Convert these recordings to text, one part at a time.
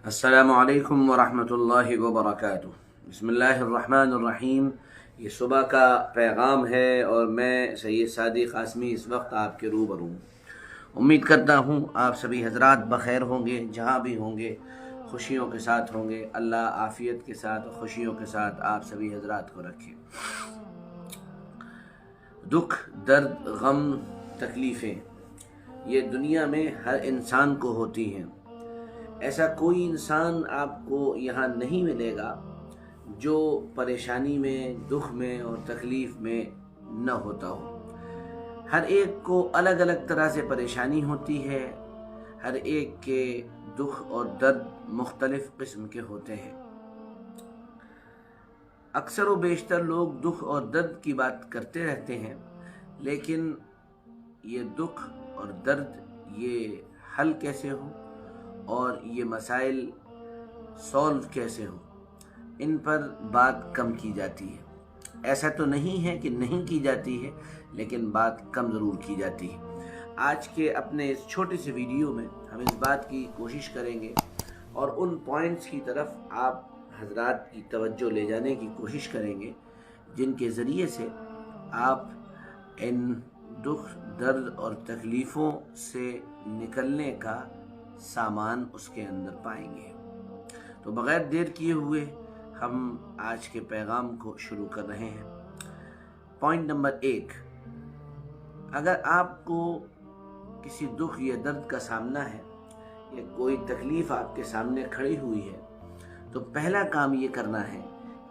السلام علیکم ورحمۃ اللہ وبرکاتہ۔ بسم اللہ الرحمن الرحیم۔ یہ صبح کا پیغام ہے اور میں سید صادق قاسمی اس وقت آپ کے روبرو ہوں۔ امید کرتا ہوں آپ سبھی حضرات بخیر ہوں گے، جہاں بھی ہوں گے خوشیوں کے ساتھ ہوں گے۔ اللہ عافیت کے ساتھ خوشیوں کے ساتھ آپ سبھی حضرات کو رکھے۔ دکھ، درد، غم، تکلیفیں یہ دنیا میں ہر انسان کو ہوتی ہیں۔ ایسا کوئی انسان آپ کو یہاں نہیں ملے گا جو پریشانی میں، دکھ میں اور تکلیف میں نہ ہوتا ہو۔ ہر ایک کو الگ الگ طرح سے پریشانی ہوتی ہے، ہر ایک کے دکھ اور درد مختلف قسم کے ہوتے ہیں۔ اکثر و بیشتر لوگ دکھ اور درد کی بات کرتے رہتے ہیں، لیکن یہ دکھ اور درد یہ حل کیسے ہو اور یہ مسائل سولو کیسے ہو، ان پر بات کم کی جاتی ہے۔ ایسا تو نہیں ہے کہ نہیں کی جاتی ہے، لیکن بات کم ضرور کی جاتی ہے۔ آج کے اپنے اس چھوٹے سے ویڈیو میں ہم اس بات کی کوشش کریں گے اور ان پوائنٹس کی طرف آپ حضرات کی توجہ لے جانے کی کوشش کریں گے جن کے ذریعے سے آپ ان دکھ، درد اور تکلیفوں سے نکلنے کا سامان اس کے اندر پائیں گے۔ تو بغیر دیر کیے ہوئے ہم آج کے پیغام کو شروع کر رہے ہیں۔ پوائنٹ نمبر 1، اگر آپ کو کسی دکھ یا درد کا سامنا ہے یا کوئی تکلیف آپ کے سامنے کھڑی ہوئی ہے تو پہلا کام یہ کرنا ہے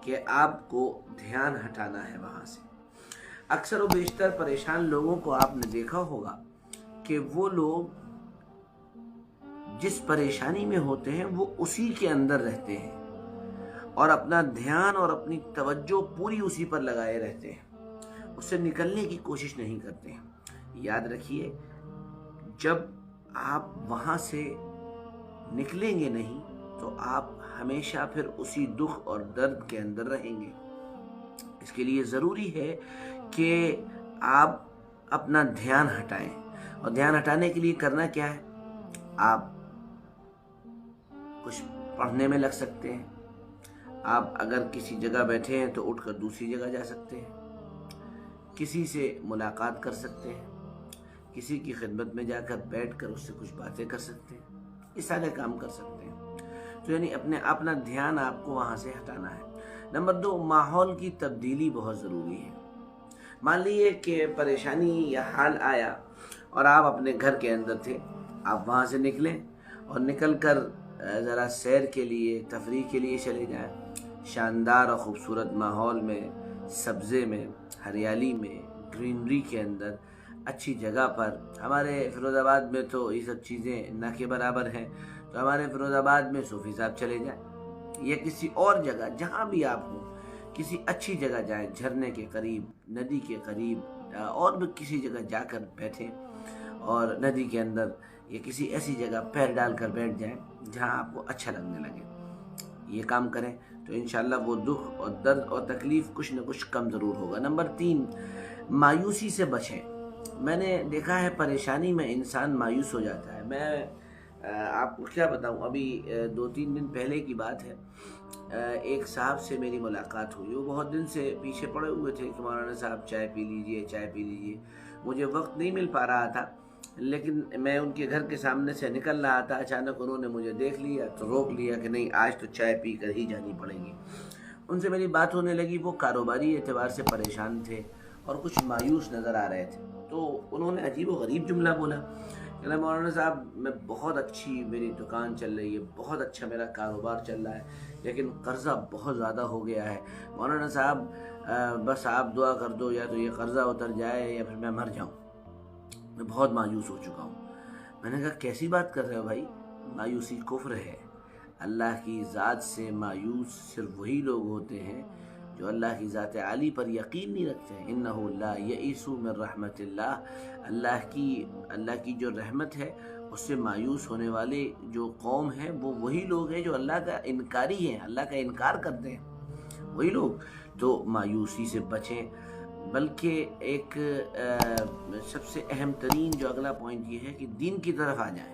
کہ آپ کو دھیان ہٹانا ہے وہاں سے۔ اکثر و بیشتر پریشان لوگوں کو آپ نے دیکھا ہوگا کہ وہ لوگ جس پریشانی میں ہوتے ہیں وہ اسی کے اندر رہتے ہیں اور اپنا دھیان اور اپنی توجہ پوری اسی پر لگائے رہتے ہیں، اس سے نکلنے کی کوشش نہیں کرتے ہیں۔ یاد رکھیے، جب آپ وہاں سے نکلیں گے نہیں تو آپ ہمیشہ پھر اسی دکھ اور درد کے اندر رہیں گے۔ اس کے لیے ضروری ہے کہ آپ اپنا دھیان ہٹائیں، اور دھیان ہٹانے کے لیے کرنا کیا ہے؟ آپ کچھ پڑھنے میں لگ سکتے ہیں، آپ اگر کسی جگہ بیٹھے ہیں تو اٹھ کر دوسری جگہ جا سکتے ہیں، کسی سے ملاقات کر سکتے ہیں، کسی کی خدمت میں جا کر بیٹھ کر اس سے کچھ باتیں کر سکتے ہیں، یہ سارے کام کر سکتے ہیں۔ تو یعنی اپنا دھیان آپ کو وہاں سے ہٹانا ہے۔ نمبر 2، ماحول کی تبدیلی بہت ضروری ہے۔ مان لیجیے کہ پریشانی یا حال آیا اور آپ اپنے گھر کے اندر تھے، آپ وہاں سے نکلیں اور نکل کر ذرا سیر کے لیے، تفریح کے لیے چلے جائیں۔ شاندار اور خوبصورت ماحول میں، سبزے میں، ہریالی میں، گرینری کے اندر، اچھی جگہ پر۔ ہمارے فیروز آباد میں تو یہ سب چیزیں نہ کے برابر ہیں، تو ہمارے فیروز آباد میں صوفی صاحب چلے جائیں یا کسی اور جگہ، جہاں بھی آپ ہوں کسی اچھی جگہ جائیں، جھرنے کے قریب، ندی کے قریب، اور بھی کسی جگہ جا کر بیٹھیں اور ندی کے اندر یا کسی ایسی جگہ پیر ڈال کر بیٹھ جائیں جہاں آپ کو اچھا لگنے لگے۔ یہ کام کریں تو انشاءاللہ وہ دکھ اور درد اور تکلیف کچھ نہ کچھ کم ضرور ہوگا۔ نمبر 3، مایوسی سے بچیں۔ میں نے دیکھا ہے پریشانی میں انسان مایوس ہو جاتا ہے۔ میں آپ کو کیا بتاؤں، ابھی 2-3 دن پہلے کی بات ہے، ایک صاحب سے میری ملاقات ہوئی۔ وہ بہت دن سے پیچھے پڑے ہوئے تھے کہ مولانا صاحب چائے پی لیجئے، چائے پی لیجئے۔ مجھے وقت نہیں مل پا رہا تھا، لیکن میں ان کے گھر کے سامنے سے نکل رہا تھا، اچانک انہوں نے مجھے دیکھ لیا تو روک لیا کہ نہیں، آج تو چائے پی کر ہی جانی پڑے گی۔ ان سے میری بات ہونے لگی، وہ کاروباری اعتبار سے پریشان تھے اور کچھ مایوس نظر آ رہے تھے۔ تو انہوں نے عجیب و غریب جملہ بولا کہ مولانا صاحب، میں بہت اچھی میری دکان چل رہی ہے، بہت اچھا میرا کاروبار چل رہا ہے، لیکن قرضہ بہت زیادہ ہو گیا ہے مولانا صاحب، بس آپ دعا کر دو، یا تو یہ قرضہ اتر جائے یا پھر میں مر جاؤں، میں بہت مایوس ہو چکا ہوں۔ میں نے کہا کیسی بات کر رہے ہو بھائی، مایوسی کفر ہے۔ اللہ کی ذات سے مایوس صرف وہی لوگ ہوتے ہیں جو اللہ کی ذات عالی پر یقین نہیں رکھتے ہیں۔ انہ لا یئس من رحمت اللہ، اللہ کی جو رحمت ہے اس سے مایوس ہونے والے جو قوم ہیں وہ وہی لوگ ہیں جو اللہ کا انکاری ہیں، اللہ کا انکار کرتے ہیں، وہی لوگ۔ تو مایوسی سے بچیں۔ بلکہ ایک سب سے اہم ترین جو اگلا پوائنٹ یہ ہے کہ دین کی طرف آ جائیں۔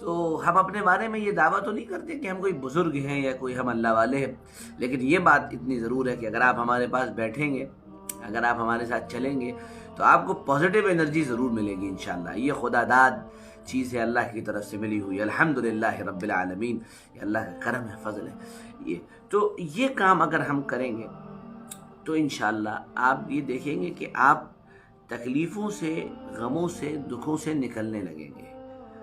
تو ہم اپنے بارے میں یہ دعویٰ تو نہیں کرتے کہ ہم کوئی بزرگ ہیں یا کوئی ہم اللہ والے ہیں، لیکن یہ بات اتنی ضرور ہے کہ اگر آپ ہمارے پاس بیٹھیں گے، اگر آپ ہمارے ساتھ چلیں گے تو آپ کو پازیٹیو انرجی ضرور ملے گی انشاءاللہ۔ یہ خدا داد چیز ہے اللہ کی طرف سے ملی ہوئی، الحمدللہ رب العالمین، یہ اللہ کا کرم ہے، فضل ہے۔ تو یہ کام اگر ہم کریں گے تو انشاءاللہ آپ یہ دیکھیں گے کہ آپ تکلیفوں سے، غموں سے، دکھوں سے نکلنے لگیں گے۔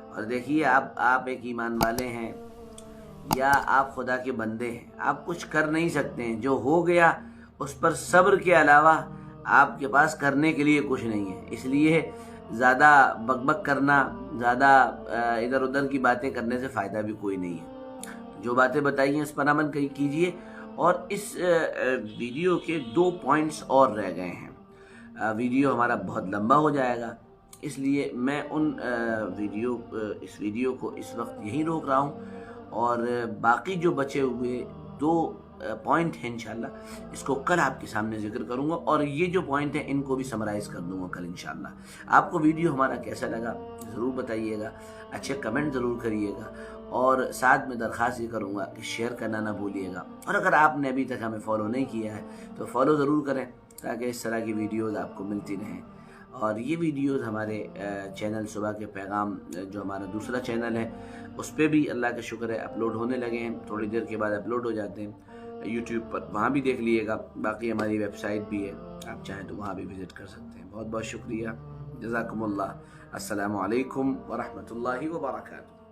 اور دیکھیے آپ ایک ایمان والے ہیں یا آپ خدا کے بندے ہیں، آپ کچھ کر نہیں سکتے ہیں، جو ہو گیا اس پر صبر کے علاوہ آپ کے پاس کرنے کے لیے کچھ نہیں ہے۔ اس لیے زیادہ بک بک کرنا، زیادہ ادھر ادھر کی باتیں کرنے سے فائدہ بھی کوئی نہیں ہے۔ جو باتیں بتائی ہیں اس پر عمل کیجیے۔ اور اس ویڈیو کے 2 پوائنٹس اور رہ گئے ہیں، ویڈیو ہمارا بہت لمبا ہو جائے گا، اس لیے میں اس ویڈیو کو اس وقت یہیں روک رہا ہوں، اور باقی جو بچے ہوئے 2 پوائنٹ ہیں انشاءاللہ اس کو کل آپ کے سامنے ذکر کروں گا، اور یہ جو پوائنٹ ہیں ان کو بھی سمرائز کر دوں گا کل انشاءاللہ۔ آپ کو ویڈیو ہمارا کیسا لگا ضرور بتائیے گا، اچھے کمنٹ ضرور کریے گا، اور ساتھ میں درخواست یہ کروں گا کہ شیئر کرنا نہ بھولیے گا، اور اگر آپ نے ابھی تک ہمیں فالو نہیں کیا ہے تو فالو ضرور کریں تاکہ اس طرح کی ویڈیوز آپ کو ملتی رہیں۔ اور یہ ویڈیوز ہمارے چینل صبح کے پیغام جو ہمارا دوسرا چینل ہے اس پہ بھی اللہ کا شکر ہے اپلوڈ ہونے لگے ہیں، تھوڑی دیر کے بعد اپلوڈ ہو جاتے ہیں یوٹیوب پر، وہاں بھی دیکھ لیے گا۔ باقی ہماری ویب سائٹ بھی ہے، آپ چاہیں تو وہاں بھی وزٹ کر سکتے ہیں۔ بہت بہت شکریہ، جزاکم اللہ، السلام علیکم ورحمۃ اللہ وبرکاتہ۔